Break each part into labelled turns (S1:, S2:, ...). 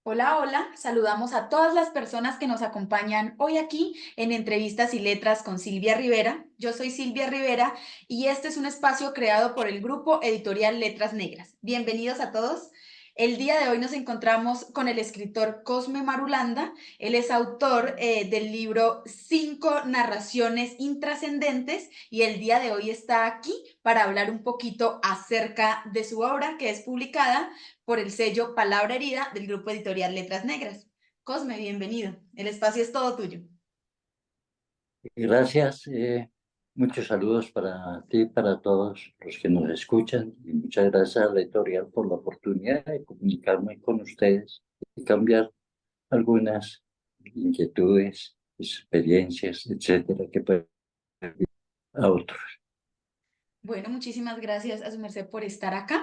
S1: Hola, hola. Saludamos a todas las personas que nos acompañan hoy aquí en Entrevistas y Letras con Silvia Rivera. Yo soy Silvia Rivera y este es un espacio creado por el grupo editorial Letras Negras. Bienvenidos a todos. El día de hoy nos encontramos con el escritor Cosme Marulanda. Él es autor del libro Cinco narraciones intrascendentes y el día de hoy está aquí para hablar un poquito acerca de su obra que es publicada por el sello Palabra Herida del grupo editorial Letras Negras. Cosme, bienvenido. El espacio es todo tuyo.
S2: Gracias, muchos saludos para ti, para todos los que nos escuchan y muchas gracias a la editorial por la oportunidad de comunicarme con ustedes y cambiar algunas inquietudes, experiencias, etcétera, que pueden a otros.
S1: Bueno, muchísimas gracias a su merced por estar acá.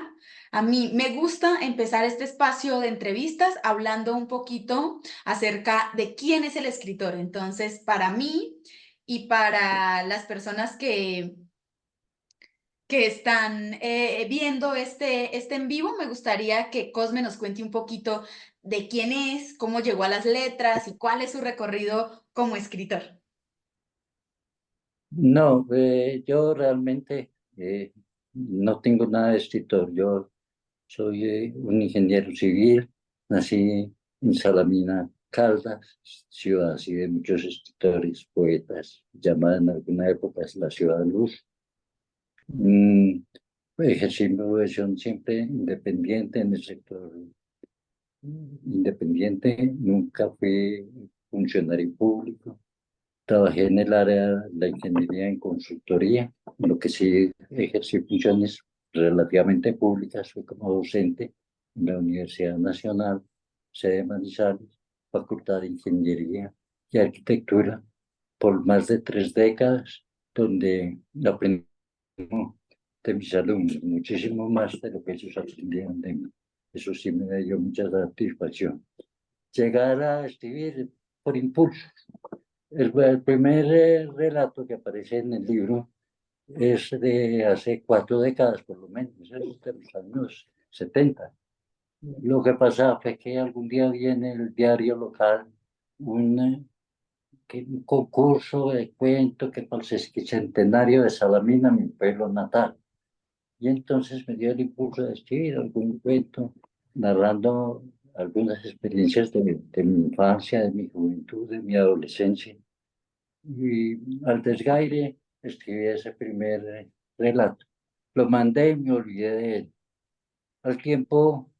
S1: A mí me gusta empezar este espacio de entrevistas hablando un poquito acerca de quién es el escritor. Entonces, para mí y para las personas que están viendo este en vivo, me gustaría que Cosme nos cuente un poquito de quién es, cómo llegó a las letras y cuál es su recorrido como escritor.
S2: No, yo realmente no tengo nada de escritor. Yo soy un ingeniero civil, nací en Salamina, Caldas, ciudad así de muchos escritores, poetas, llamada en alguna época es la ciudad de luz. Mm, Ejercí mi profesión siempre independiente en el sector independiente, nunca fui funcionario público. Trabajé en el área de la ingeniería en consultoría, en lo que sí ejercí funciones relativamente públicas. Fui como docente en la Universidad Nacional, sede de Manizales, Facultad de Ingeniería y Arquitectura, por más de 3 décadas, donde aprendí de mis alumnos muchísimo más de lo que ellos aprendieron de mí. Eso sí me dio mucha satisfacción. Llegar a escribir por impulso. El primer relato que aparece en el libro es de hace 4 décadas, por lo menos, es de los años 70. Lo que pasa fue que algún día vi en el diario local un, un concurso de cuento que para el sesquicentenario de Salamina, mi pueblo natal. Y entonces me dio el impulso de escribir algún cuento narrando algunas experiencias de mi infancia, de mi juventud, de mi adolescencia. Y al desgaire escribí ese primer relato. Lo mandé y me olvidé de él. Al tiempo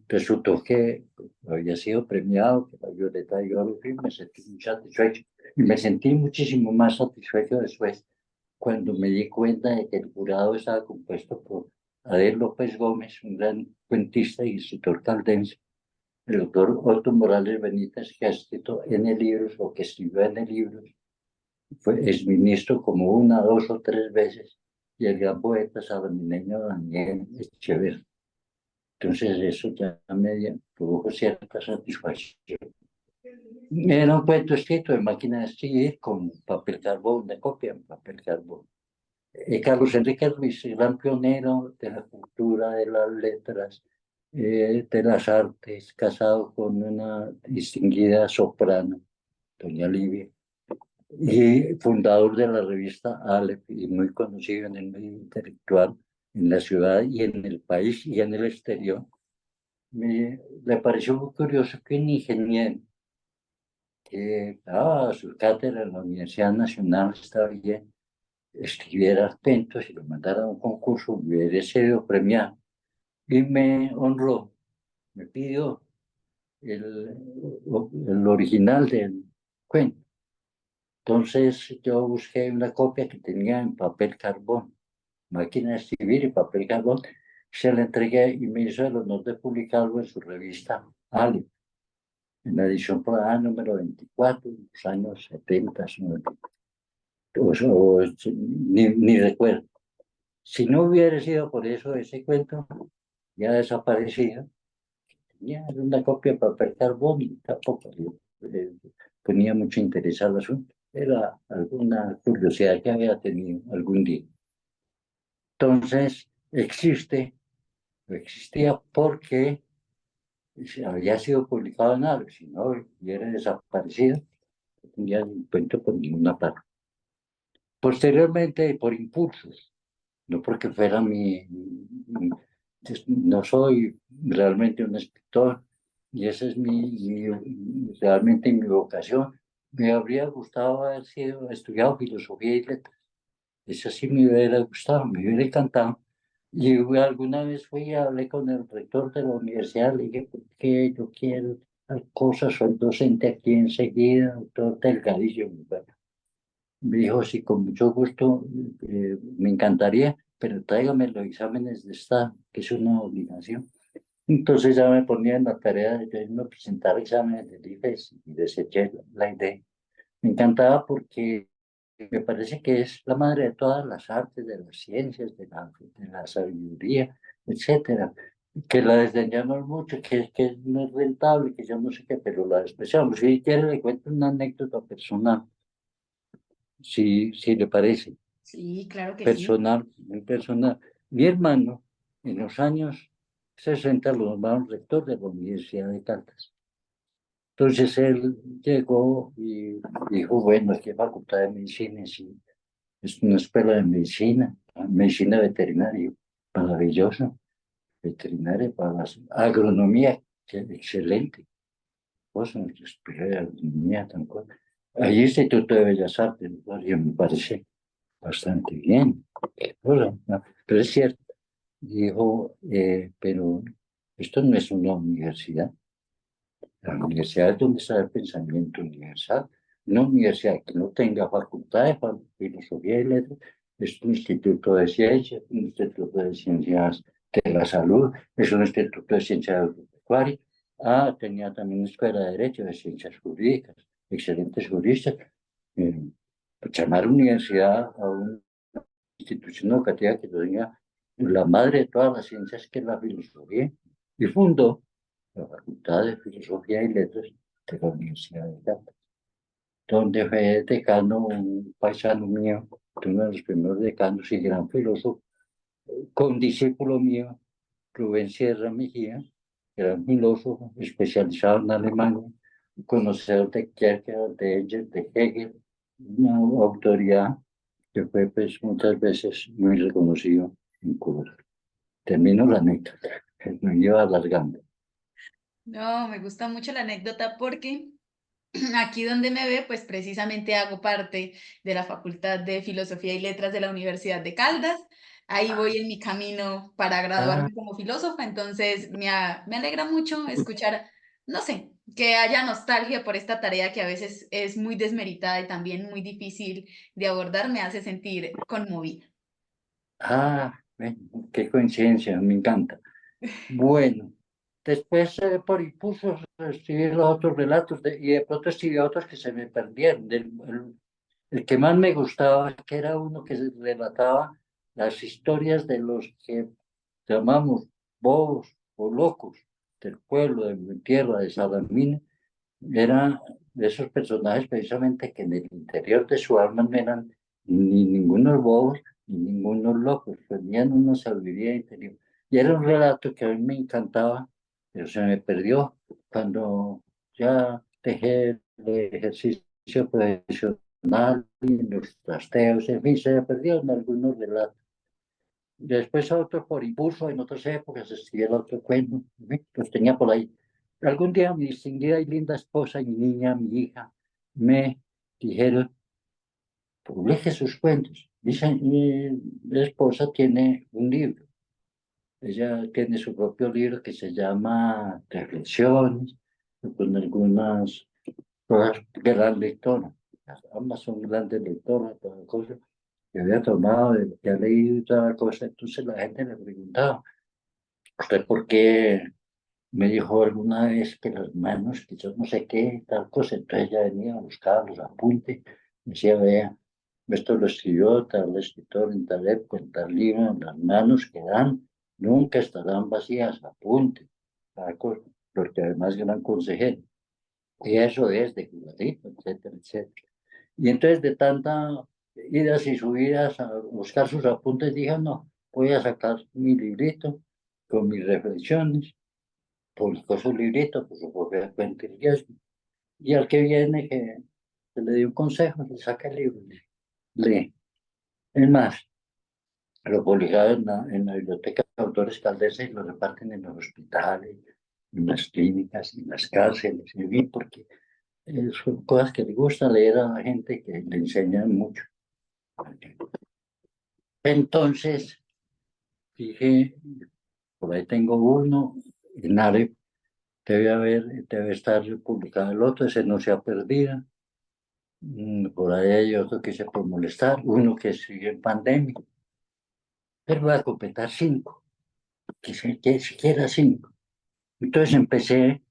S2: resultó que había sido premiado, que la Violeta de Oro, y me sentí muy satisfecho. Y me sentí muchísimo más satisfecho después cuando me di cuenta de que el jurado estaba compuesto por Adel López Gómez, un gran cuentista y escritor caldense, el doctor Otto Morales Benítez, que ha escrito N libros o que escribió N libros, fue exministro como 1, 2 o 3 veces, y el gran poeta salamineño Daniel Echeverri. Entonces eso ya me produjo cierta satisfacción. Era un cuento escrito en máquina de escribir con papel carbón, de copia en papel carbón. Carlos Enrique Ruiz, gran pionero de la cultura, de las letras, de las artes, casado con una distinguida soprano, doña Livia, y fundador de la revista Aleph y muy conocido en el medio intelectual en la ciudad y en el país y en el exterior. Le pareció muy curioso que un ingeniero que daba su cátedra en la Universidad Nacional, estaba bien, escribiera cuentos y lo mandara a un concurso, hubiera sido premiado. Y me honró, me pidió el, el original del cuento. Entonces yo busqué una copia que tenía en papel carbón, máquina de escribir y papel carbón, se la entregué y me hizo el honor de publicarlo en su revista Ali, en la edición por ahí número 24, en los años 70, ni recuerdo. Si no hubiera sido por eso, ese cuento ya desaparecía. Tenía una copia de papel carbón y tampoco eh, ponía mucho interés al asunto. Era alguna curiosidad que había tenido algún día. Entonces, existía porque si había sido publicado en algo, si no hubiera desaparecido, no tenía el cuento por ninguna parte. Posteriormente, por impulsos, no porque fuera no soy realmente un escritor, y esa es realmente mi vocación. Me habría gustado haber estudiado filosofía y letras. Eso sí me hubiera gustado, me hubiera encantado. Y alguna vez fui y hablé con el rector de la universidad, le dije, ¿por qué yo quiero tal cosa? Soy docente aquí enseguida, doctor Delgadillo. Me dijo, sí, con mucho gusto, me encantaría, pero tráigame los exámenes de estado, que es una obligación. Entonces ya me ponía en la tarea de yo irme a presentar exámenes del IFES y deseché la idea. Me encantaba porque me parece que es la madre de todas las artes, de las ciencias, de la sabiduría, etcétera. Que la desdeñamos mucho, que no es rentable, que yo no sé qué, pero la despreciamos. Si quiere, le cuento una anécdota personal, si le parece.
S1: Sí, claro que sí.
S2: Personal, muy personal. Mi hermano, en los años 60 lo nombraron rector de la Universidad de Caldas. Entonces él llegó y dijo, bueno, aquí Facultad de Medicina, sí, es una escuela de medicina, medicina veterinaria, maravilloso, veterinaria para la agronomía, excelente, cosa, escuela de agronomía, tan cosa. Hay Instituto de Bellas Artes, me parece bastante bien, ¿no? Pero es cierto, dijo, pero esto no es una universidad. La universidad es donde está el pensamiento universal. Una universidad que no tenga facultad de filosofía y letras es un instituto de ciencias, un instituto de ciencias de la salud, es un instituto de ciencias agropecuarias. Ah, tenía también una escuela de derecho, de ciencias jurídicas, excelentes juristas. Eh, Llamar universidad a una institución educativa que tenía la madre de todas las ciencias, que es la filosofía, y fundó la Facultad de Filosofía y Letras de la Universidad de Caldas, donde fue decano un paisano mío, uno de los primeros decanos y gran filósofo, con discípulo mío, Rubén Sierra Mejía, gran filósofo especializado en Alemania, conocedor de Kierkegaard, de Engels, de Hegel, una autoridad que fue pues, muchas veces muy reconocido en Cuba. Termino la anécdota, me lleva alargando.
S1: No, me gusta mucho la anécdota porque aquí donde me ve, pues precisamente hago parte de la Facultad de Filosofía y Letras de la Universidad de Caldas. Ahí voy en mi camino para
S2: Ah,
S1: graduarme como filósofa, entonces me alegra mucho escuchar, no sé, que haya nostalgia por esta tarea que a veces es muy desmeritada y también muy difícil de abordar, me hace sentir conmovida.
S2: ven, qué coincidencia, me encanta. Bueno, después por impulsos escribí los otros relatos y de pronto escribí otros que se me perdieron. El que más me gustaba, que era uno que relataba las historias de los que llamamos bobos o locos del pueblo, de mi tierra, de Salamina. Era de esos personajes precisamente que en el interior de su alma no eran ni ningunos bobos ni ningunos locos, tenían una sabiduría interior. Y era un relato que a mí me encantaba, pero se me perdió cuando ya dejé el ejercicio profesional y los trasteos, en fin, se me perdió en algunos relatos. Después otros por impulso, en otras épocas escribí el otro cuento, en fin, los tenía por ahí. Algún día mi distinguida y linda esposa, mi niña, mi hija, me dijeron, publique sus cuentos. Mi esposa tiene un libro. Ella tiene su propio libro que se llama Reflexiones, con algunas cosas, gran lectora. Ambas son grandes lectoras, todas cosas que había tomado, que ha leído y toda cosa. Entonces la gente le preguntaba, ¿usted por qué me dijo alguna vez que las manos, que yo no sé qué, tal cosa? Entonces ella venía a buscar los apuntes, me decía, vea, esto lo escribió tal escritor en tal época, en tal libro, las manos que dan nunca estarán vacías, apunte, tal cosa, porque además gran consejero. Y eso es de cuidadito, etcétera, etcétera. Y entonces de tanta idas y subidas a buscar sus apuntes, dije, no, voy a sacar mi librito con mis reflexiones. publicó su librito por su propia cuenta y riesgo. Y al que viene, que le dio un consejo, le saca el libro, lee. Es más, lo publicaron en la Biblioteca de Autores Caldense y lo reparten en los hospitales, en las clínicas, en las cárceles, en fin, porque son cosas que le gusta leer a la gente que le enseñan mucho. Entonces, dije, por ahí tengo uno, en Arep debe estar publicado el otro, ese no se ha perdido. Por ahí hay otro que se por molestar, uno que sigue en pandemia, pero voy a completar 5, que siquiera 5. Entonces empecé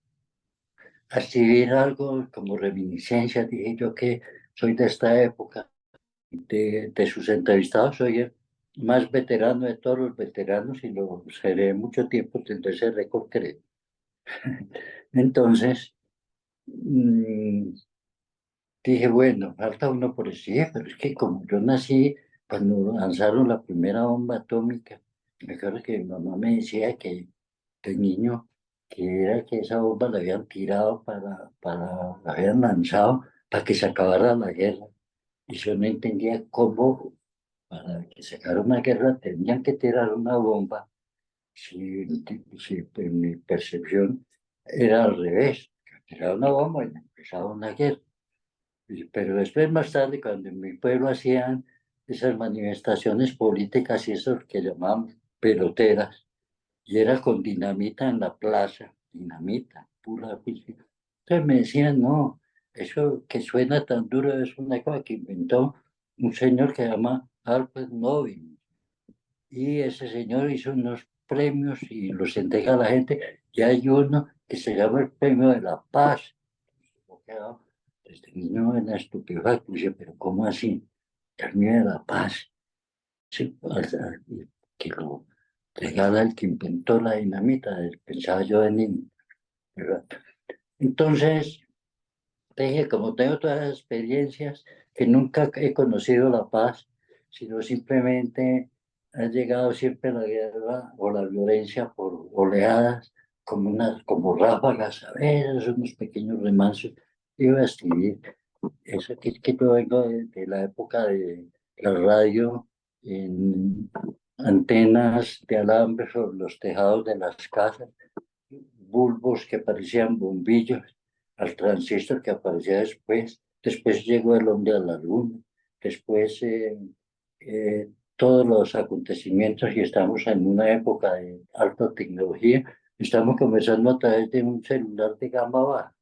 S2: a escribir algo como reminiscencia, dije yo que soy de esta época, de sus entrevistados, soy el más veterano de todos los veteranos y lo seré mucho tiempo, tendré ese récord, creo. Entonces, mm, dije, bueno, falta uno por decir, pero es que como yo nací cuando lanzaron la primera bomba atómica, me acuerdo que mi mamá me decía que de niño, que era que esa bomba la habían tirado la habían lanzado para que se acabara la guerra. Y yo no entendía cómo para que se acabara una guerra tenían que tirar una bomba, si en mi percepción era al revés, que tirar una bomba y empezaba una guerra. Pero después, más tarde, cuando en mi pueblo hacían esas manifestaciones políticas y eso que llamaban peloteras, y era con dinamita en la plaza, dinamita, pura física. Entonces me decían, no, eso que suena tan duro es una cosa que inventó un señor que se llama Alfred Nobel. Y ese señor hizo unos premios y los entrega a la gente. Y hay uno que se llama el Premio de la Paz. Yo quedaba desde niño en la estupefacto. Dice, pero ¿cómo así? El Premio de la Paz. Sí, que lo regala el que inventó la dinamita, pensaba yo de niño, ¿verdad? Entonces, te dije, como tengo todas las experiencias, que nunca he conocido la paz, sino simplemente ha llegado siempre la guerra o la violencia por oleadas, como ráfagas, a veces unos pequeños remansos. Iba a escribir eso que yo vengo de la época de la radio en antenas de alambre sobre los tejados de las casas, bulbos que parecían bombillos, al transistor que aparecía después. Después llegó el hombre a la luna. Después todos los acontecimientos y estamos en una época de alta tecnología. Estamos conversando a través de un celular de gama baja,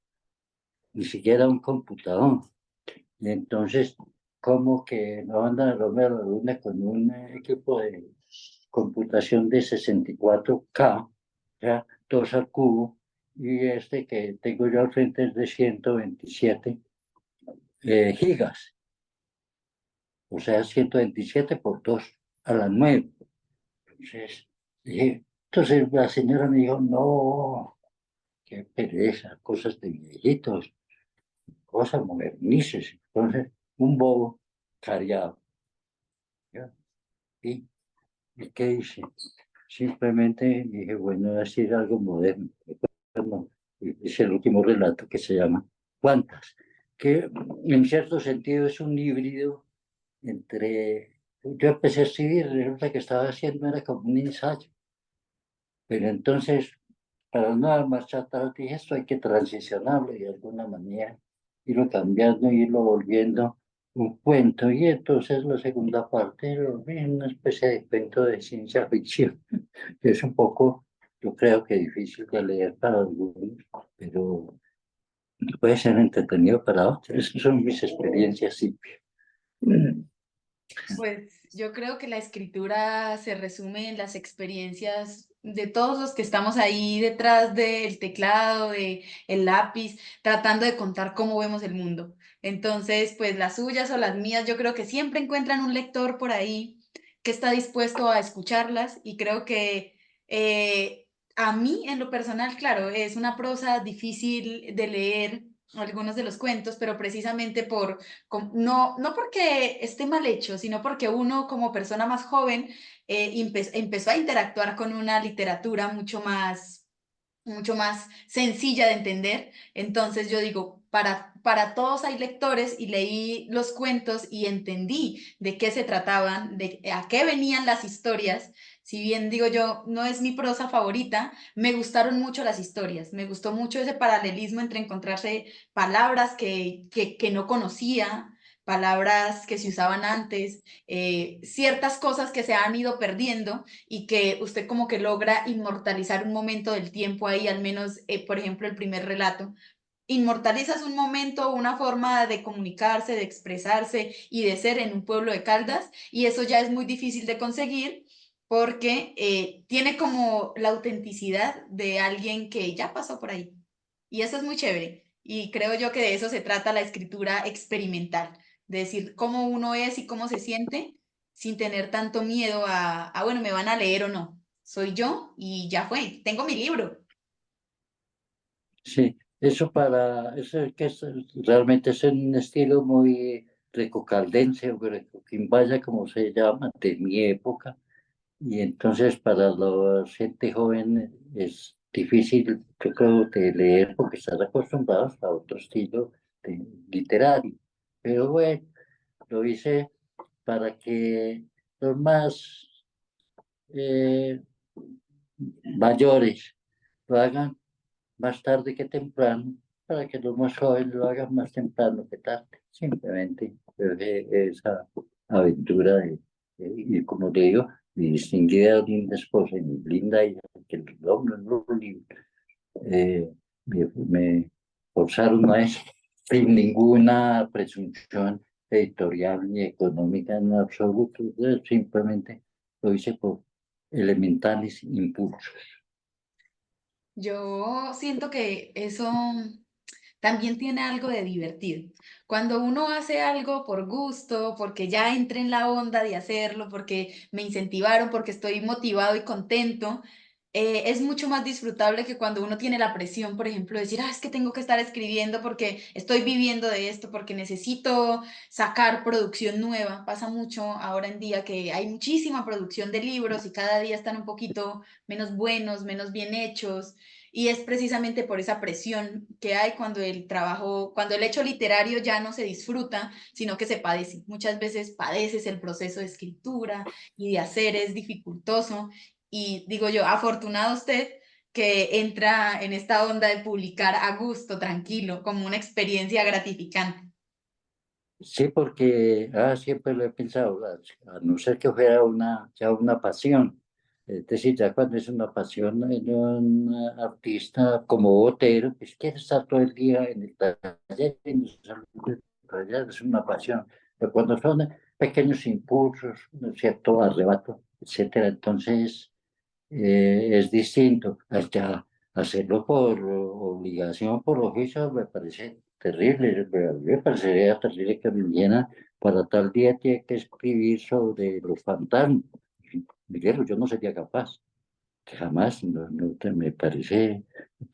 S2: ni siquiera un computador. Y entonces, como que no anda el hombre a la luna con un equipo de computación de 64K, ya, 2 al cubo, y este que tengo yo al frente es de 127 gigas, o sea, 127 por 2 a la 9. Entonces la señora me dijo, no, qué pereza, cosas de viejitos, cosas modernices. Entonces, un bobo cariado. ¿Ya? ¿Y, ¿Y qué hice? Simplemente dije, bueno, decir algo moderno. Como es el último relato que se llama ¿Cuántas? Que en cierto sentido es un híbrido entre... Yo empecé a escribir, resulta que estaba haciendo era como un ensayo, pero entonces, para no dar marcha atrás, dije, esto hay que transicionarlo de alguna manera, irlo cambiando, irlo volviendo un cuento, y entonces la segunda parte lo vi en una especie de cuento de ciencia ficción, que es un poco, yo creo que difícil de leer para algunos, pero puede ser entretenido para otros. Esas son mis experiencias, sí.
S1: Pues yo creo que la escritura se resume en las experiencias de todos los que estamos ahí detrás del teclado, de el lápiz, tratando de contar cómo vemos el mundo. Entonces, pues las suyas o las mías, yo creo que siempre encuentran un lector por ahí que está dispuesto a escucharlas y creo que a mí en lo personal, claro, es una prosa difícil de leer algunos de los cuentos, pero precisamente no, no porque esté mal hecho, sino porque uno como persona más joven empezó a interactuar con una literatura mucho más mucho más sencilla de entender. Entonces yo digo, para todos hay lectores y leí los cuentos y entendí de qué se trataban, de a qué venían las historias. Si bien digo yo, no es mi prosa favorita, me gustaron mucho las historias, me gustó mucho ese paralelismo entre encontrarse palabras que no conocía, palabras que se usaban antes, ciertas cosas que se han ido perdiendo y que usted como que logra inmortalizar un momento del tiempo ahí, al menos, por ejemplo, el primer relato. Inmortalizas un momento, una forma de comunicarse, de expresarse y de ser en un pueblo de Caldas, y eso ya es muy difícil de conseguir porque tiene como la autenticidad de alguien que ya pasó por ahí. Y eso es muy chévere. Y creo yo que de eso se trata la escritura experimental, de decir cómo uno es y cómo se siente sin tener tanto miedo bueno, me van a leer o no. Soy yo y ya fue. Tengo mi libro.
S2: Sí, eso es que realmente es un estilo muy recocaldense o grecoquimbaya, como se llama, de mi época. Y entonces para la gente joven es difícil, yo creo, de leer porque están acostumbrados a otro estilo literario. Pero bueno, lo hice para que los más eh, mayores lo hagan más tarde que temprano, para que los más jóvenes lo hagan más temprano que tarde. Simplemente esa aventura y como te digo, mi distinguida linda esposa y mi linda hija, que los libros, me forzaron a eso, sin ninguna presunción editorial ni económica en absoluto. Simplemente lo hice por elementales impulsos.
S1: Yo siento que eso también tiene algo de divertido. Cuando uno hace algo por gusto, porque ya entré en la onda de hacerlo, porque me incentivaron, porque estoy motivado y contento, es mucho más disfrutable que cuando uno tiene la presión, por ejemplo, de decir, es que tengo que estar escribiendo porque estoy viviendo de esto, porque necesito sacar producción nueva. Pasa mucho ahora en día que hay muchísima producción de libros y cada día están un poquito menos buenos, menos bien hechos. Y es precisamente por esa presión que hay cuando el trabajo, cuando el hecho literario ya no se disfruta, sino que se padece. Muchas veces padeces el proceso de escritura y de hacer es dificultoso. Y digo yo, afortunado usted que entra en esta onda de publicar a gusto, tranquilo, como una experiencia gratificante.
S2: Sí, porque siempre lo he pensado, a no ser que fuera ya una pasión. Es decir, ya cuando es una pasión en un artista como Botero, pues quiere estar todo el día en el taller, en el salón del taller, es una pasión. Pero cuando son pequeños impulsos, un cierto arrebato, etcétera, entonces es distinto. Hasta hacerlo por obligación, por oficio, me parece terrible. Me parecería terrible que me dijeran, para tal día tiene que escribir sobre los fantasmas. Miguel, yo no sería capaz. Jamás, me parece,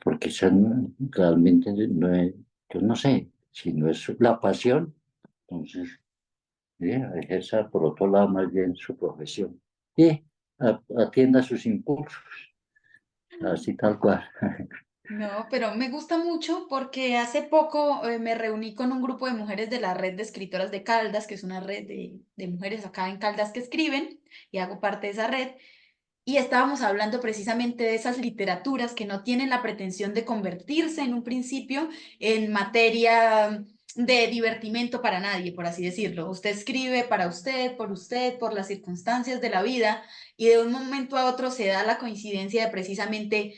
S2: porque son realmente, yo no sé, si no es la pasión, entonces ejerza por otro lado más bien su profesión y atienda sus impulsos. Así tal cual.
S1: No, pero me gusta mucho porque hace poco me reuní con un grupo de mujeres de la red de escritoras de Caldas, que es una red de mujeres acá en Caldas que escriben, y hago parte de esa red. Y estábamos hablando precisamente de esas literaturas que no tienen la pretensión de convertirse en un principio en materia de divertimento para nadie, por así decirlo. Usted escribe para usted, por las circunstancias de la vida, y de un momento a otro se da la coincidencia de precisamente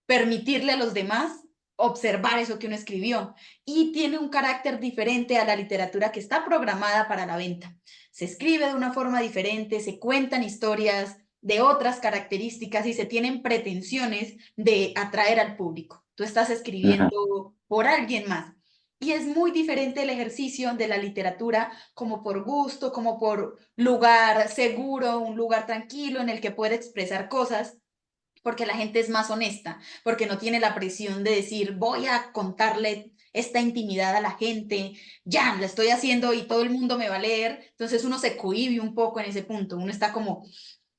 S1: permitirle a los demás observar eso que uno escribió. Y tiene un carácter diferente a la literatura que está programada para la venta. Se escribe de una forma diferente, se cuentan historias de otras características y se tienen pretensiones de atraer al público. Tú estás
S2: Ajá.
S1: escribiendo por alguien más. Y es muy diferente el ejercicio de la literatura como por gusto, como por lugar seguro, un lugar tranquilo en el que puede expresar cosas, porque la gente es más honesta, porque no tiene la presión de decir, voy a contarle esta intimidad a la gente, ya, la estoy haciendo y todo el mundo me va a leer. Entonces uno se cohíbe un poco en ese punto, uno está como,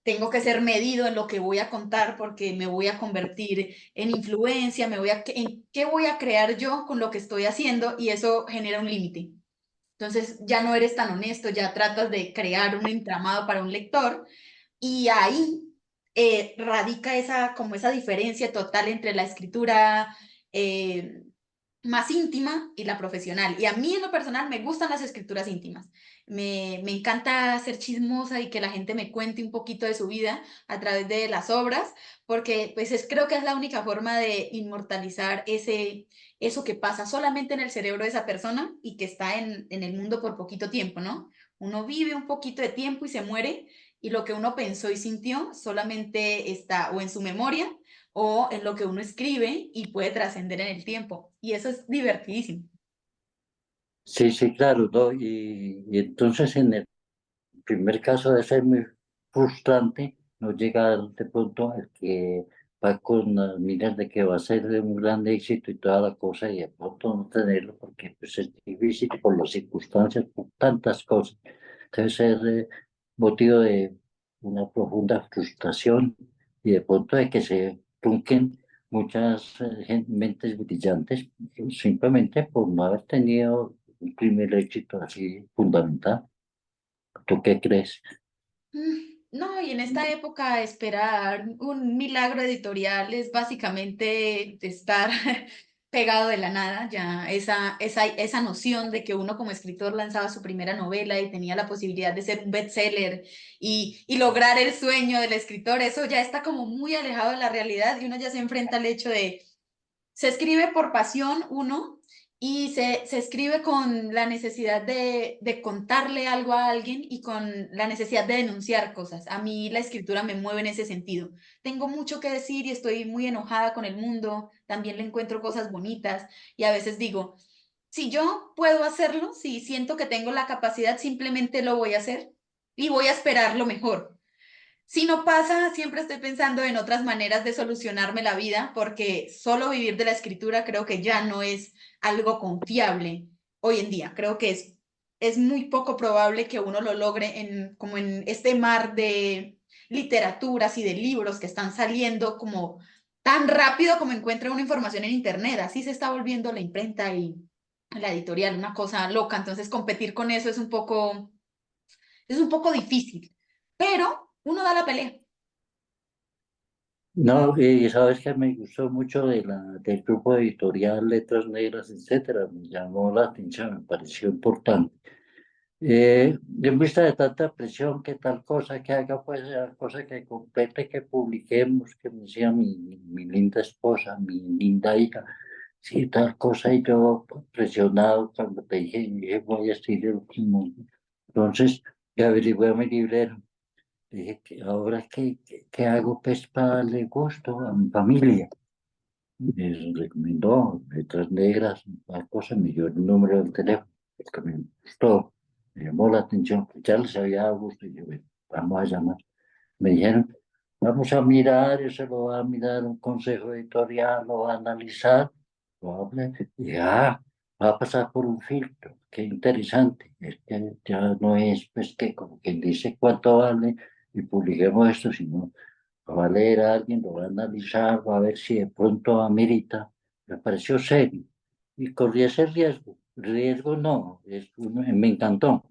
S1: tengo que ser medido en lo que voy a contar porque me voy a convertir en influencia, en qué voy a crear yo con lo que estoy haciendo y eso genera un límite. Entonces ya no eres tan honesto, ya tratas de crear un entramado para un lector y ahí radica como esa diferencia total entre la escritura eh, más íntima y la profesional. Y a mí en lo personal me gustan las escrituras íntimas. Me encanta ser chismosa y que la gente me cuente un poquito de su vida a través de las obras, porque pues creo que es la única forma de inmortalizar eso que pasa solamente en el cerebro de esa persona y que está en el mundo por poquito tiempo, ¿no? Uno vive un poquito de tiempo y se muere y lo que uno pensó y sintió solamente está o en su memoria o en lo que uno escribe y puede trascender en el tiempo. Y eso es divertidísimo.
S2: Sí, sí, claro, ¿no? Y entonces en el primer caso debe ser muy frustrante no llegar de pronto al que va con las miras de que va a ser de un gran éxito y toda la cosa y de pronto no tenerlo porque pues, es difícil por las circunstancias, por tantas cosas. Debe ser motivo de una profunda frustración y de pronto de que se trunquen muchas mentes brillantes simplemente por no haber tenido un primer éxito así fundamental. ¿Tú qué crees?
S1: No, y en esta época esperar un milagro editorial es básicamente estar pegado de la nada, ya esa noción de que uno como escritor lanzaba su primera novela y tenía la posibilidad de ser un bestseller y lograr el sueño del escritor, eso ya está como muy alejado de la realidad y uno ya se enfrenta al hecho de se escribe por pasión, uno, y se escribe con la necesidad de contarle algo a alguien y con la necesidad de denunciar cosas. A mí la escritura me mueve en ese sentido. Tengo mucho que decir y estoy muy enojada con el mundo, también le encuentro cosas bonitas y a veces digo, si yo puedo hacerlo, si siento que tengo la capacidad, simplemente lo voy a hacer y voy a esperar lo mejor. Si no pasa, siempre estoy pensando en otras maneras de solucionarme la vida, porque solo vivir de la escritura creo que ya no es algo confiable hoy en día. Creo que es muy poco probable que uno lo logre como en este mar de literaturas y de libros que están saliendo como tan rápido como encuentra una información en internet. Así se está volviendo la imprenta y la editorial, una cosa loca. Entonces competir con eso es un poco difícil, pero uno da la pelea.
S2: No, y sabes que me gustó mucho del grupo editorial Letras Negras, etcétera, me llamó la atención, me pareció importante. En vista de tanta presión, que tal cosa que haga, pues, cosa que complete, que publiquemos, que me decía mi linda esposa, mi linda hija, sí, tal cosa, y yo pues, presionado cuando te dije, voy a escribir el último. Entonces, ya averigué a mi librero. Dije, ¿ahora qué hago pues para darle gusto a mi familia? Me recomendó Letras Negras, una cosa, me dio el número del teléfono, el que me gustó, me llamó la atención, pues ya les había dado gusto, y yo, "Bueno, vamos a llamar". Me dijeron, vamos a mirar, eso lo va a mirar un consejo editorial, lo va a analizar, lo va a hablar, y va a pasar por un filtro, qué interesante, es que ya no es pues que como quien dice cuánto vale y publiquemos esto, sino lo va a leer a alguien, lo va a analizar, va a ver si de pronto amerita. Me pareció serio y corrí ese riesgo. Riesgo no, me encantó.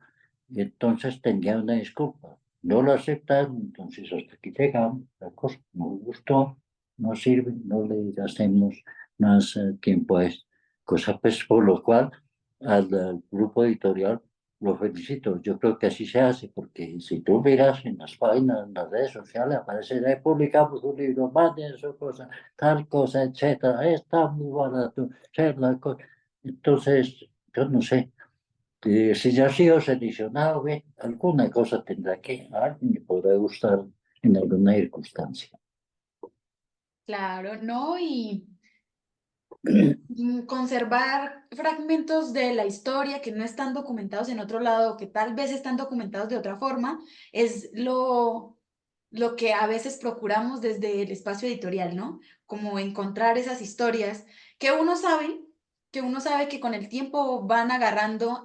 S2: Y entonces tenía una disculpa. No lo aceptaron, entonces hasta aquí llegamos. La cosa no me gustó, no sirve, no le hacemos más tiempo a esto. Cosa pues por lo cual al grupo editorial lo felicito. Yo creo que así se hace, porque si tú miras en las páginas, en las redes sociales, aparece, publicamos un libro, manden su cosa, tal cosa, etcétera, está muy barato, la cosa. Entonces, yo no sé, si ya ha sido seleccionado, ve, alguna cosa tendrá que, a alguien le podrá gustar en alguna circunstancia.
S1: Claro, ¿no? Y conservar fragmentos de la historia que no están documentados en otro lado, que tal vez están documentados de otra forma, es lo que a veces procuramos desde el espacio editorial, ¿no? Como encontrar esas historias que uno sabe que con el tiempo van agarrando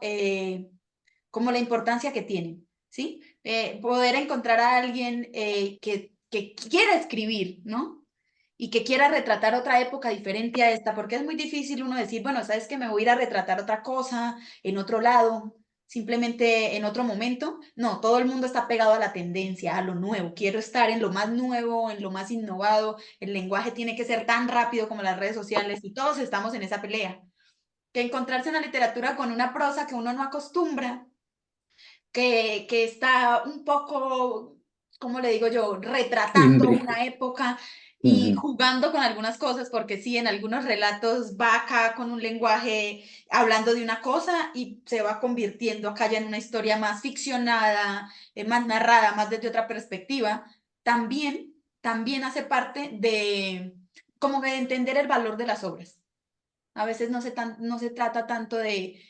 S1: como la importancia que tienen. ¿sí? Poder encontrar a alguien que quiera escribir, ¿no? Y que quiera retratar otra época diferente a esta, porque es muy difícil uno decir, bueno, sabes que me voy a ir a retratar otra cosa en otro lado, simplemente en otro momento. No, todo el mundo está pegado a la tendencia, a lo nuevo. Quiero estar en lo más nuevo, en lo más innovado. El lenguaje tiene que ser tan rápido como las redes sociales y todos estamos en esa pelea. Que encontrarse en la literatura con una prosa que uno no acostumbra, que está un poco, ¿cómo le digo yo?, retratando
S2: Imbrico.
S1: una época y
S2: Ujú.
S1: jugando con algunas cosas, porque sí, en algunos relatos va acá con un lenguaje hablando de una cosa y se va convirtiendo acá ya en una historia más ficcionada, más narrada, más desde otra perspectiva. También hace parte de como de entender el valor de las obras. A veces no se trata tanto de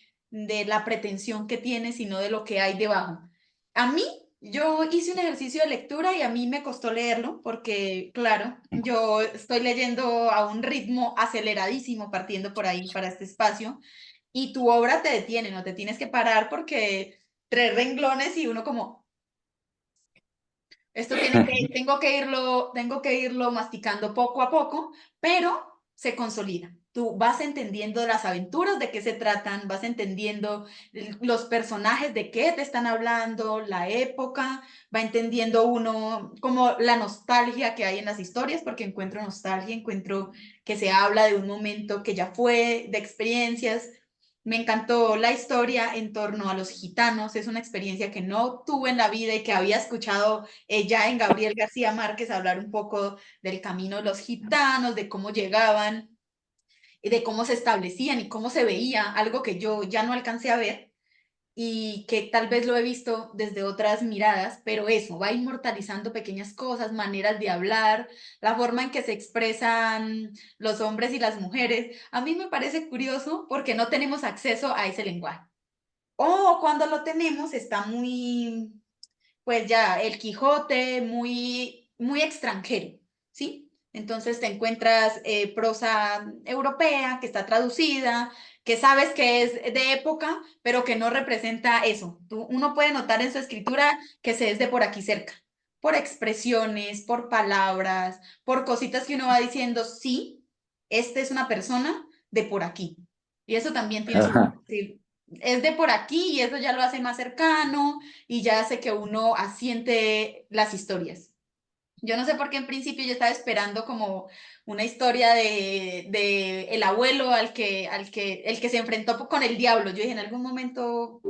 S1: la pretensión que tiene, sino de lo que hay debajo. A mí, yo hice un ejercicio de lectura y a mí me costó leerlo porque, claro, yo estoy leyendo a un ritmo aceleradísimo partiendo por ahí para este espacio y tu obra te detiene, no te tienes que parar porque tres renglones y uno como, esto tengo que irlo masticando poco a poco, pero se consolida. Tú vas entendiendo las aventuras, de qué se tratan, vas entendiendo los personajes, de qué te están hablando, la época, va entendiendo uno como la nostalgia que hay en las historias, porque encuentro nostalgia, encuentro que se habla de un momento que ya fue, de experiencias. Me encantó la historia en torno a los gitanos, es una experiencia que no tuve en la vida y que había escuchado ya en Gabriel García Márquez hablar un poco del camino de los gitanos, de cómo llegaban, y de cómo se establecían y cómo se veía, algo que yo ya no alcancé a ver y que tal vez lo he visto desde otras miradas, pero eso, va inmortalizando pequeñas cosas, maneras de hablar, la forma en que se expresan los hombres y las mujeres. A mí me parece curioso porque no tenemos acceso a ese lenguaje. O cuando lo tenemos está muy, pues ya el Quijote muy extranjero, ¿sí? Entonces te encuentras prosa europea que está traducida, que sabes que es de época, pero que no representa eso. Uno puede notar en su escritura que se es de por aquí cerca, por expresiones, por palabras, por cositas que uno va diciendo, sí, esta es una persona de por aquí. Y eso también tiene su...
S2: Ajá.
S1: sí, es de por aquí y eso ya lo hace más cercano y ya hace que uno asiente las historias. Yo no sé por qué en principio yo estaba esperando como una historia de el abuelo el que se enfrentó con el diablo. Yo dije, en algún momento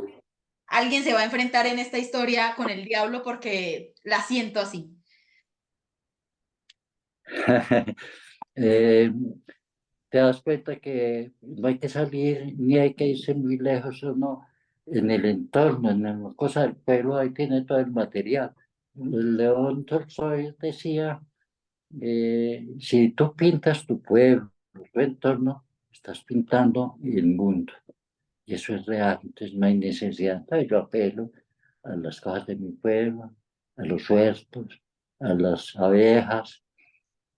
S1: alguien se va a enfrentar en esta historia con el diablo porque la siento así.
S2: Eh, te das cuenta que no hay que salir ni hay que irse muy lejos, uno en el entorno, en la cosa del pueblo, ahí tiene todo el material. León Tolstoy decía, si tú pintas tu pueblo, tu entorno, estás pintando el mundo. Y eso es real, entonces no hay necesidad. Entonces yo apelo a las cosas de mi pueblo, a los huertos, a las abejas,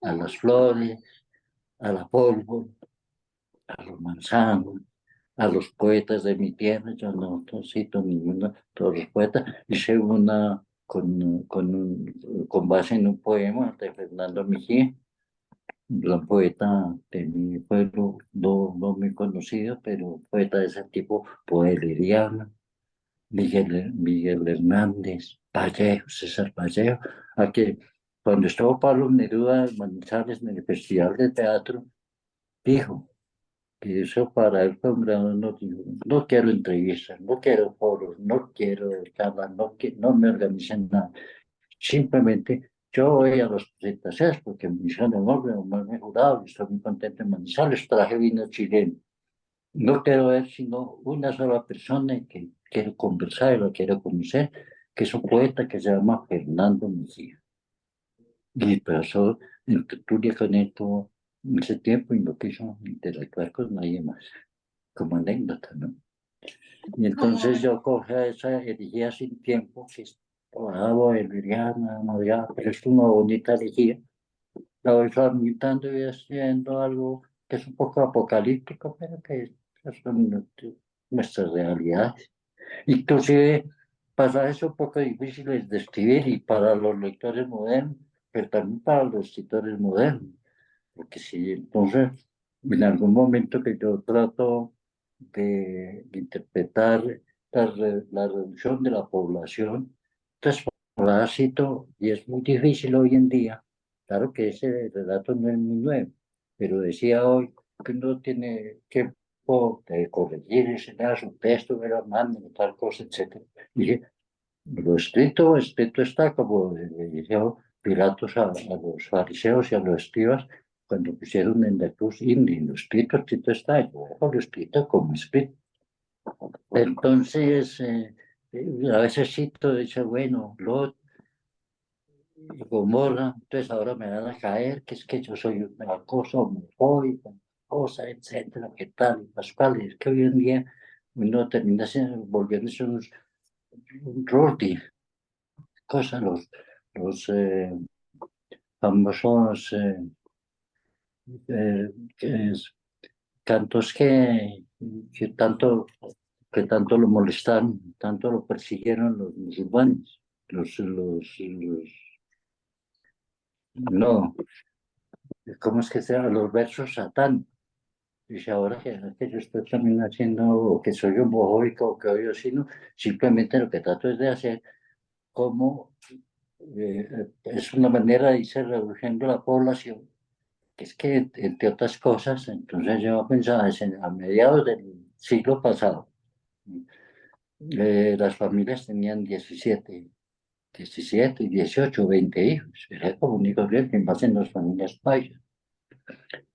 S2: a las flores, a la pólvora, a los manzanos, a los poetas de mi tierra. Yo no cito ninguno, todos los poetas. Hice una con base en un poema de Fernando Mejía, un gran poeta de mi pueblo, no muy conocido, pero poeta de ese tipo, poeleriano. Miguel Hernández, Vallejo, César Vallejo, a que cuando estuvo Pablo Neruda en Manizales en el Festival de Teatro, dijo que eso para él fue un gran honor. Dijo, no quiero entrevistas, no quiero foros, no quiero charlas, no me organicen nada. Simplemente yo voy a las presentaciones porque me hicieron me han jurado y estoy muy contento en Manizales, traje vino chileno. No quiero ver sino una sola persona que quiero conversar y lo quiero conocer, que es un poeta que se llama Fernando Mejía. Y pasó en tertulia con él todo ese tiempo y no quiso interactuar con nadie más, como anécdota, ¿no? Y entonces
S1: Como,
S2: yo cogí a esa elegía sin tiempo, que es toda bohemia, no, ya, pero es una bonita elegía. La voy transmutando y haciendo algo que es un poco apocalíptico, pero que son nuestras realidades. Inclusive pasajes un poco difíciles de escribir y para los lectores modernos, pero también para los escritores modernos, porque si entonces en algún momento que yo trato de interpretar la reducción de la población, entonces parásito, y es muy difícil hoy en día, claro que ese relato no es muy nuevo, pero decía hoy que uno tiene que corregir, enseñar su texto, ver a mano, tal cosa, etcétera. Y escrito está como le dijo Pilatos a los fariseos y a los escribas cuando pusieron en la cruz Indy, escrito está, yo dejo lo escrito como escrito. Entonces, a veces cito, dice, bueno, Lot y Gomorra, entonces ahora me van a caer, que es que yo soy una cosa homofóbica, cosa, etcétera, qué tal, Pascual, y es que hoy en día uno termina volviéndose un rorty, cosa, los famosos que cantos que tanto lo molestaron, tanto lo persiguieron los musulmanes, no, ¿cómo es que se llama? Los versos satán. Dice ahora que yo estoy también haciendo, o que soy homofóbico, o que odio sino, simplemente lo que trato es de hacer como es una manera de irse reduciendo la población, que es que, entre otras cosas, entonces yo pensaba, a mediados del siglo pasado, las familias tenían 17 y 18, 20 hijos, era como único que más en las familias paisas.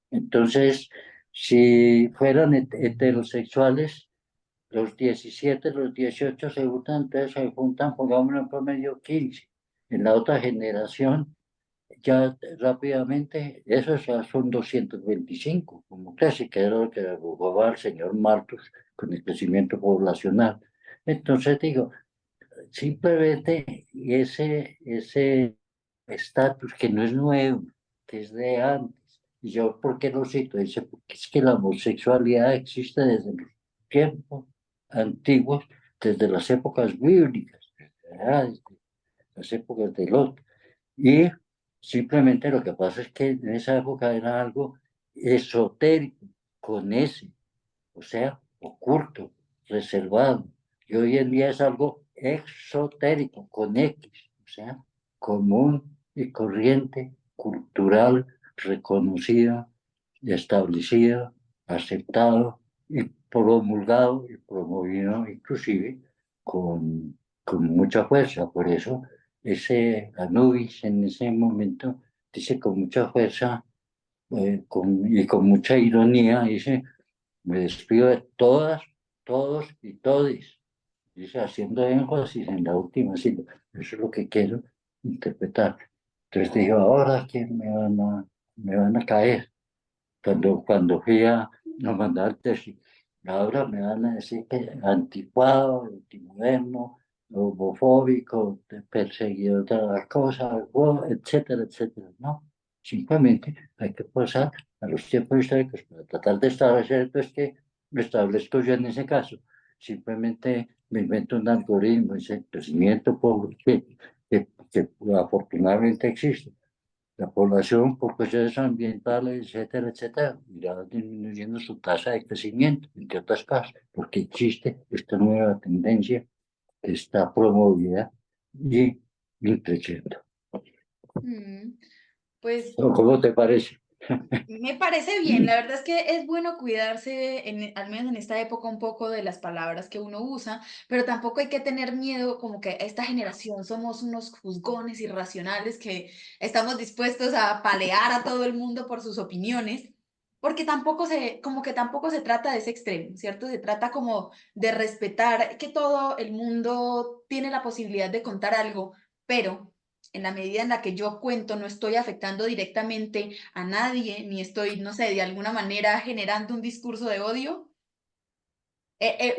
S2: Entonces, si fueran heterosexuales, los 17, los 18 se juntan, entonces se juntan, pongámoslo en promedio 15. En la otra generación, ya rápidamente, esos ya son 225, como casi que era lo que jugaba el señor Martos con el crecimiento poblacional. Entonces digo, simplemente ese estatus que no es nuevo, que es de antes. ¿Y yo por qué lo cito? Dice, porque es que la homosexualidad existe desde los tiempos antiguos, desde las épocas bíblicas, desde las épocas de Lot. Y simplemente lo que pasa es que en esa época era algo esotérico, con ese, o sea, oculto, reservado. Y hoy en día es algo exotérico, con X, o sea, común y corriente, cultural, reconocida, establecida, aceptado y promulgado y promovido inclusive con mucha fuerza. Por eso ese Anubis en ese momento dice con mucha fuerza y con mucha ironía, dice, me despido de todas, todos y todis. Dice, haciendo énfasis en la última sílaba. Eso es lo que quiero interpretar. Entonces digo, ahora quién me van a caer. Cuando fui a mandar tesis, ahora me van a decir que anticuado, antimoderno, homofóbico, perseguidor de las cosas, etcétera, etcétera. No, simplemente hay que pasar a los tiempos históricos para tratar de establecer, pues, que lo establezco yo en ese caso. Simplemente me invento un algoritmo, ese crecimiento que afortunadamente existe la población por cuestiones ambientales, etcétera, etcétera, irá disminuyendo su tasa de crecimiento, entre otras cosas, porque existe esta nueva tendencia que está promovida y creciendo.
S1: Mm, Pues
S2: ¿Cómo te parece?
S1: me parece bien, la verdad es que es bueno cuidarse, al menos en esta época, un poco de las palabras que uno usa, pero tampoco hay que tener miedo como que esta generación somos unos juzgones irracionales que estamos dispuestos a palear a todo el mundo por sus opiniones, porque como que tampoco se trata de ese extremo, ¿cierto? Se trata como de respetar que todo el mundo tiene la posibilidad de contar algo, pero en la medida en la que yo cuento, no estoy afectando directamente a nadie, ni estoy, no sé, de alguna manera generando un discurso de odio,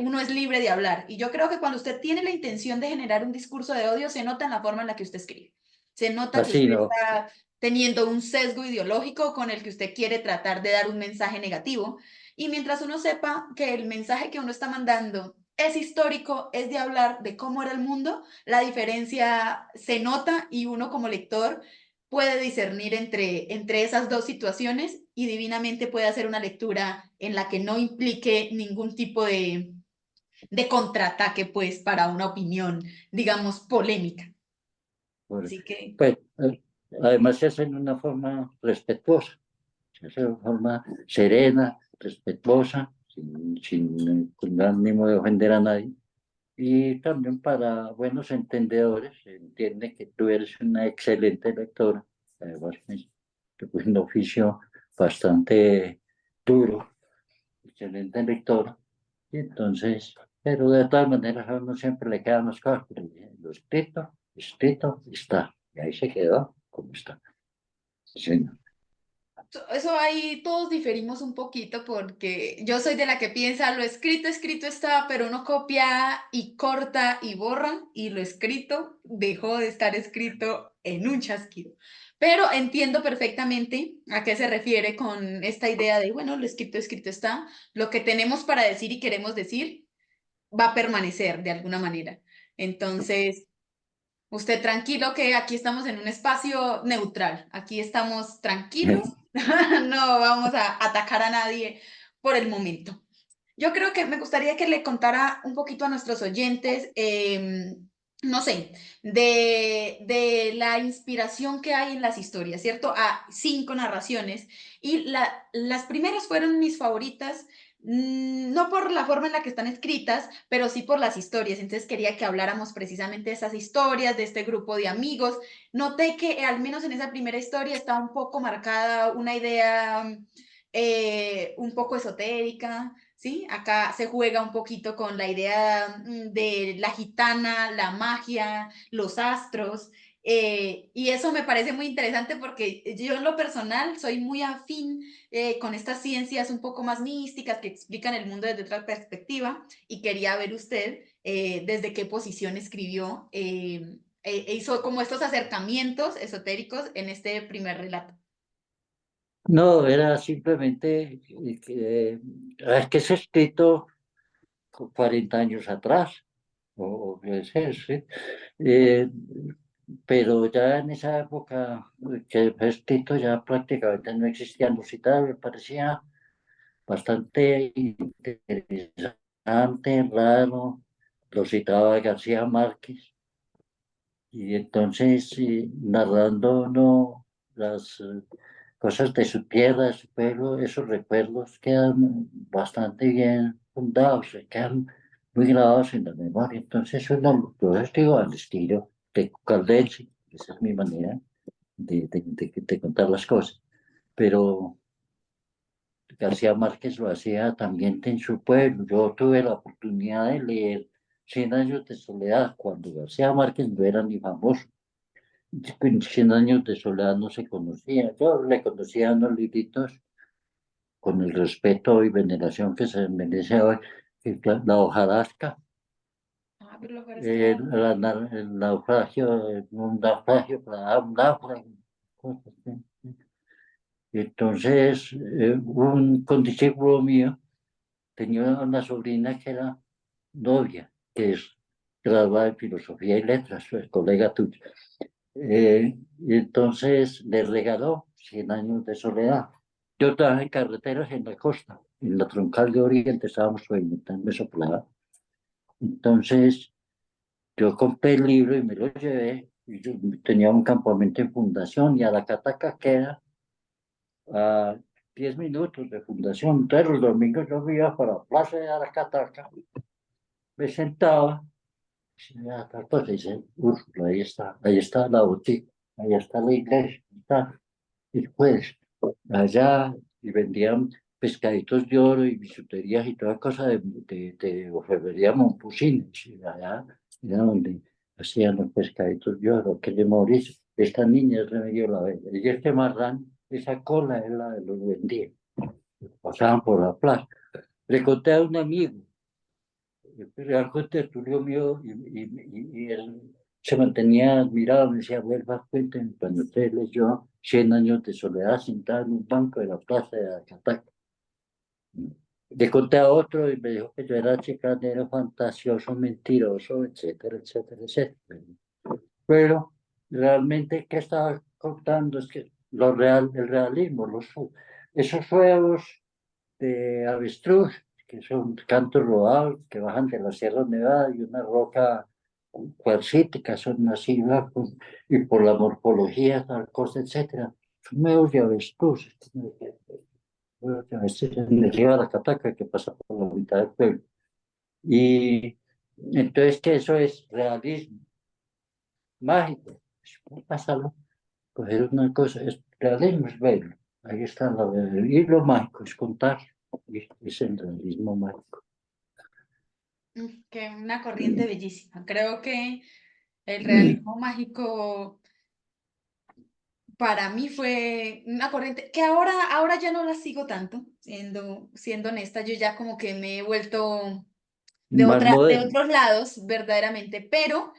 S1: uno es libre de hablar. Y yo creo que cuando usted tiene la intención de generar un discurso de odio, se nota en la forma en la que usted escribe. Se nota que
S2: Así
S1: usted
S2: no.
S1: está teniendo un sesgo ideológico con el que usted quiere tratar de dar un mensaje negativo. Y mientras uno sepa que el mensaje que uno está mandando es histórico, es de hablar de cómo era el mundo, la diferencia se nota y uno como lector puede discernir entre esas dos situaciones y divinamente puede hacer una lectura en la que no implique ningún tipo de contraataque, pues, para una opinión, digamos, polémica.
S2: Por-
S1: Así que
S2: Pues, además se hace en una forma respetuosa, se hace de una forma serena, respetuosa, sin ánimo de ofender a nadie. Y también para buenos entendedores, se entiende que tú eres una excelente lectora, además que fue un oficio bastante duro, excelente lectora, y entonces, pero de todas maneras a uno siempre le quedan las cosas, pero lo escrito está, y ahí se quedó como está. Sí, no.
S1: eso ahí todos diferimos un poquito porque yo soy de la que piensa lo escrito, escrito está, pero uno copia y corta y borra y lo escrito dejó de estar escrito en un chasquido. Pero entiendo perfectamente a qué se refiere con esta idea de, bueno, lo escrito, escrito está, lo que tenemos para decir y queremos decir va a permanecer de alguna manera. Entonces, usted tranquilo que aquí estamos en un espacio neutral, aquí estamos tranquilos, no vamos a atacar a nadie por el momento. Yo creo que me gustaría que le contara un poquito a nuestros oyentes, no sé, de la inspiración que hay en las historias, ¿cierto? A 5 narraciones y las primeras fueron mis favoritas, no por la forma en la que están escritas, pero sí por las historias. Entonces quería que habláramos precisamente de esas historias, de este grupo de amigos. Noté que al menos en esa primera historia está un poco marcada una idea un poco esotérica, ¿sí? Acá se juega un poquito con la idea de la gitana, la magia, los astros. Y eso me parece muy interesante porque yo en lo personal soy muy afín con estas ciencias un poco más místicas que explican el mundo desde otra perspectiva y quería ver usted desde qué posición escribió e hizo como estos acercamientos esotéricos en este primer relato.
S2: No, era simplemente que, es que es escrito 40 años atrás, o qué ser, sí. Eh, pero ya en esa época que fue escrito ya prácticamente no existían los citados, me parecía bastante interesante, raro, lo citaba García Márquez, y entonces narrando no las cosas de su tierra, de su pueblo, esos recuerdos quedan bastante bien fundados, se quedan muy grabados en la memoria. Entonces, eso es lo escribo al estilo de Caldense, esa es mi manera de contar las cosas. Pero García Márquez lo hacía también en su pueblo. Yo tuve la oportunidad de leer Cien años de soledad cuando García Márquez no era ni famoso. En Cien años de soledad no se conocía. Yo le conocía unos libritos con el respeto y veneración que se merece hoy, que es la hojarasca,
S1: Ah, pero lo parezca.
S2: el naufragio, un naufragio, un náufrago, cosas así. Entonces, un condiscípulo mío tenía una sobrina que era novia, que es graduada en filosofía y letras, el colega tuyo. Y entonces le regaló Cien años de soledad. Yo trabajé en carreteras en la costa, en la troncal de Oriente, estábamos pavimentando eso por allá. Entonces yo compré el libro y me lo llevé. Y yo tenía un campamento en Fundación y a la Cataca queda a 10 minutos de Fundación. Entonces los domingos yo me iba para la plaza de Aracataca, me sentaba, y me daba tal cosa, y dice, Úrsula, ahí está la botica, ahí está la iglesia, ahí está. Y pues allá y vendían pescaditos de oro y bisuterías y toda cosa de orfebrería Momposines. Y allá era donde hacían los pescaditos de oro, que de Mauricio. Esta niña es Remedio la Bella. Y este marrán, esa cola es la de los vendía. Pasaban por la plaza. Le conté a un amigo, algo tertulio mío, y él se mantenía admirado, me decía, vuelva, cuéntenme, cuando usted leyó Cien años de soledad sentado en un banco de la plaza de Acatac. Le conté a otro y me dijo que yo era chicanero, fantasioso, mentiroso, etcétera, etcétera, etcétera. Pero realmente, ¿qué estaba contando? Es que lo real, el realismo, esos huevos de avestruz, que son cantos rodados, que bajan de la Sierra Nevada y una roca cuarcítica, son así, ¿verdad? Y por la morfología, tal cosa, etcétera. Son huevos de avestruz. Este es el río de la Cataca que pasa por la mitad del pueblo. Y entonces que eso es realismo mágico. Pásalo, coger una cosa, es realismo es verlo. Ahí está y lo mágico es contar. Y es el realismo mágico.
S1: Que una corriente bellísima. Creo que el realismo mágico para mí fue una corriente que ahora ya no la sigo tanto, siendo honesta, yo ya como que me he vuelto
S2: Más
S1: de
S2: moderno.
S1: otros lados, verdaderamente, pero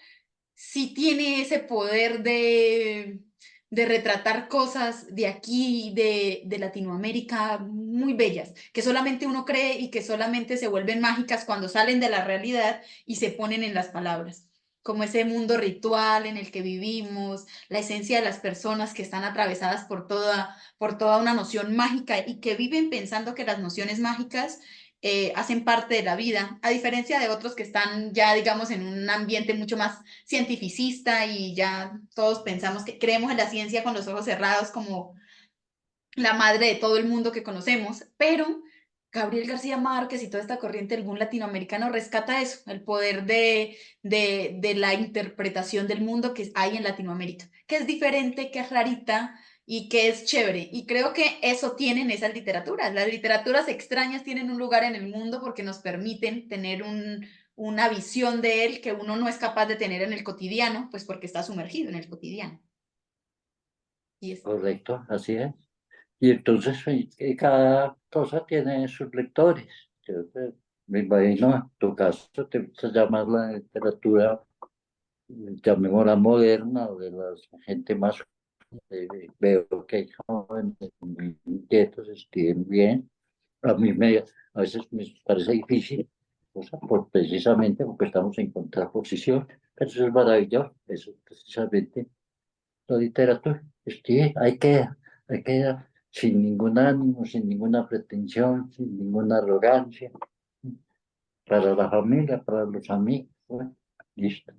S1: sí tiene ese poder de retratar cosas de aquí, de Latinoamérica, muy bellas, que solamente uno cree y que solamente se vuelven mágicas cuando salen de la realidad y se ponen en las palabras, como ese mundo ritual en el que vivimos, la esencia de las personas que están atravesadas por toda una noción mágica y que viven pensando que las nociones mágicas hacen parte de la vida, a diferencia de otros que están ya, digamos, en un ambiente mucho más cientificista y ya todos pensamos que creemos en la ciencia con los ojos cerrados como la madre de todo el mundo que conocemos, pero Gabriel García Márquez y toda esta corriente del boom latinoamericano rescata eso, el poder de la interpretación del mundo que hay en Latinoamérica, que es diferente, que es rarita y que es chévere. Y creo que eso tienen esas literaturas. Las literaturas extrañas tienen un lugar en el mundo porque nos permiten tener una visión de él que uno no es capaz de tener en el cotidiano, pues porque está sumergido en el cotidiano. Y es
S2: Correcto, así es. Y entonces cada cosa tiene sus lectores. Me imagino, en tu caso, te gusta llamar la literatura, llamémosla moderna, o de la gente más. Veo que hay jóvenes muy inquietos, escriben bien. A mí a veces me parece difícil, o sea, precisamente porque estamos en contraposición, pero eso es maravilloso, eso es precisamente la literatura. Escribe, hay que, sin ningún ánimo, sin ninguna pretensión, sin ninguna arrogancia, para la familia, para los amigos. Bueno, listo,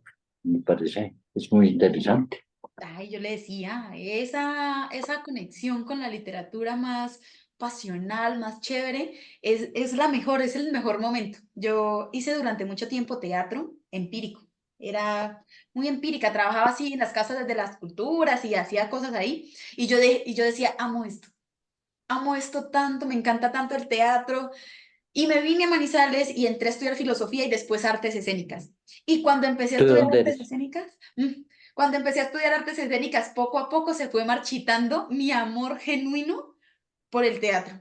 S2: me parece, es muy interesante.
S1: Ay, yo le decía, esa conexión con la literatura más pasional, más chévere, es la mejor, es el mejor momento. Yo hice durante mucho tiempo teatro empírico, era muy empírica, trabajaba así en las casas de las culturas y hacía cosas ahí, y yo decía, amo esto tanto, me encanta tanto el teatro, y me vine a Manizales y entré a estudiar filosofía y después artes escénicas. Y cuando empecé a
S2: ¿Tú de
S1: estudiar
S2: dónde
S1: artes
S2: eres?
S1: escénicas, cuando empecé a estudiar artes escénicas, poco a poco se fue marchitando mi amor genuino por el teatro.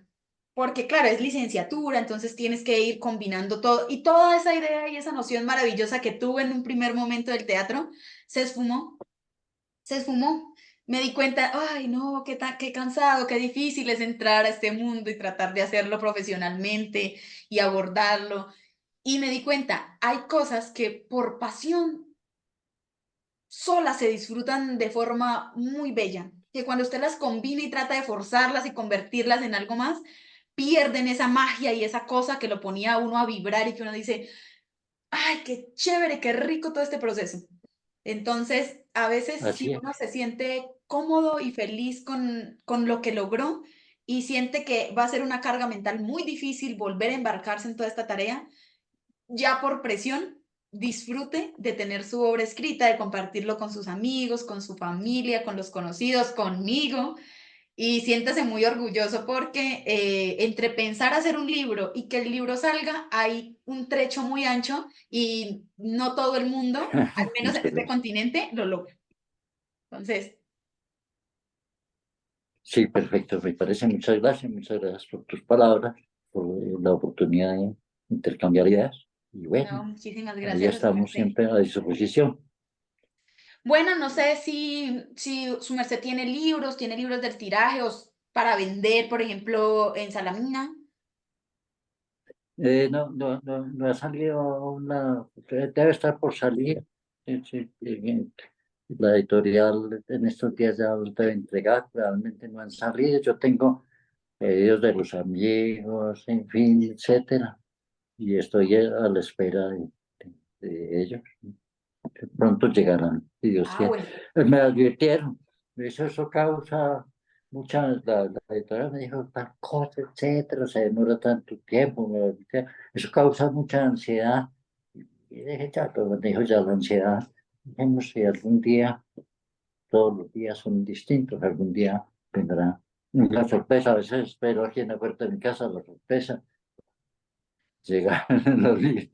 S1: Porque claro, es licenciatura, entonces tienes que ir combinando todo. Y toda esa idea y esa noción maravillosa que tuve en un primer momento del teatro se esfumó, se esfumó. Me di cuenta, ay, no, qué cansado, qué difícil es entrar a este mundo y tratar de hacerlo profesionalmente y abordarlo. Y me di cuenta, hay cosas que por pasión solas se disfrutan de forma muy bella, que cuando usted las combina y trata de forzarlas y convertirlas en algo más, pierden esa magia y esa cosa que lo ponía a uno a vibrar y que uno dice, ay, qué chévere, qué rico todo este proceso. Entonces, a veces si
S2: Así es.
S1: uno se siente cómodo y feliz con lo que logró y siente que va a ser una carga mental muy difícil volver a embarcarse en toda esta tarea, ya por presión, disfrute de tener su obra escrita, de compartirlo con sus amigos, con su familia, con los conocidos, conmigo, y siéntase muy orgulloso porque entre pensar hacer un libro y que el libro salga, hay un trecho muy ancho y no todo el mundo, al menos en
S2: Muchas
S1: este
S2: gracias.
S1: continente, lo logra. Entonces,
S2: Sí, perfecto, me parece. Muchas gracias por tus palabras, por la oportunidad de intercambiar ideas. Y
S1: no,
S2: bueno,
S1: muchísimas
S2: ahí
S1: gracias a
S2: estamos
S1: usted.
S2: siempre a disposición.
S1: Bueno, no sé si su merced tiene libros del tiraje o para vender, por ejemplo, en Salamina.
S2: No ha salido una, debe estar por salir. Sí, la editorial en estos días ya los debe entregar, realmente no han salido. Yo tengo pedidos de los amigos, en fin, etcétera, y estoy a la espera de ellos. Pronto llegarán, si Dios
S1: Ah,
S2: quiere.
S1: bueno.
S2: Me advirtieron, eso causa mucha, la editora me dijo tal cosa, etcétera, se demora tanto tiempo, eso causa mucha ansiedad. Y dije, ya, pero me dijo ya la ansiedad, dijimos, si algún día, todos los días son distintos, algún día vendrá la sorpresa, a veces espero aquí en la puerta de mi casa la sorpresa, llegar los libros.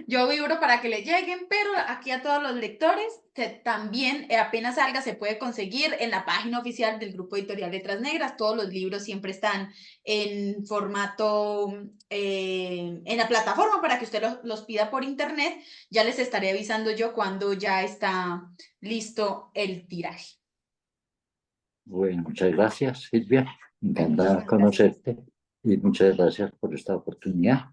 S1: Yo vibro para que le lleguen, pero aquí a todos los lectores también apenas salga se puede conseguir en la página oficial del Grupo Editorial Letras Negras. Todos los libros siempre están en formato, en la plataforma para que usted los pida por internet. Ya les estaré avisando yo cuando ya está listo el tiraje.
S2: Bueno, muchas gracias, Silvia. Encantada de
S1: Muchísimas gracias.
S2: conocerte y muchas gracias por esta oportunidad.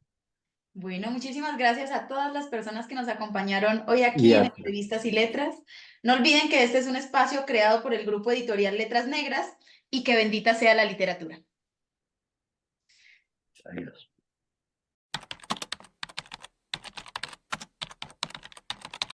S1: Bueno, muchísimas gracias a todas las personas que nos acompañaron hoy
S2: Y
S1: aquí en
S2: a,
S1: Entrevistas y Letras. No olviden que este es un espacio creado por el Grupo Editorial Letras Negras y que bendita sea la literatura.
S2: adiós.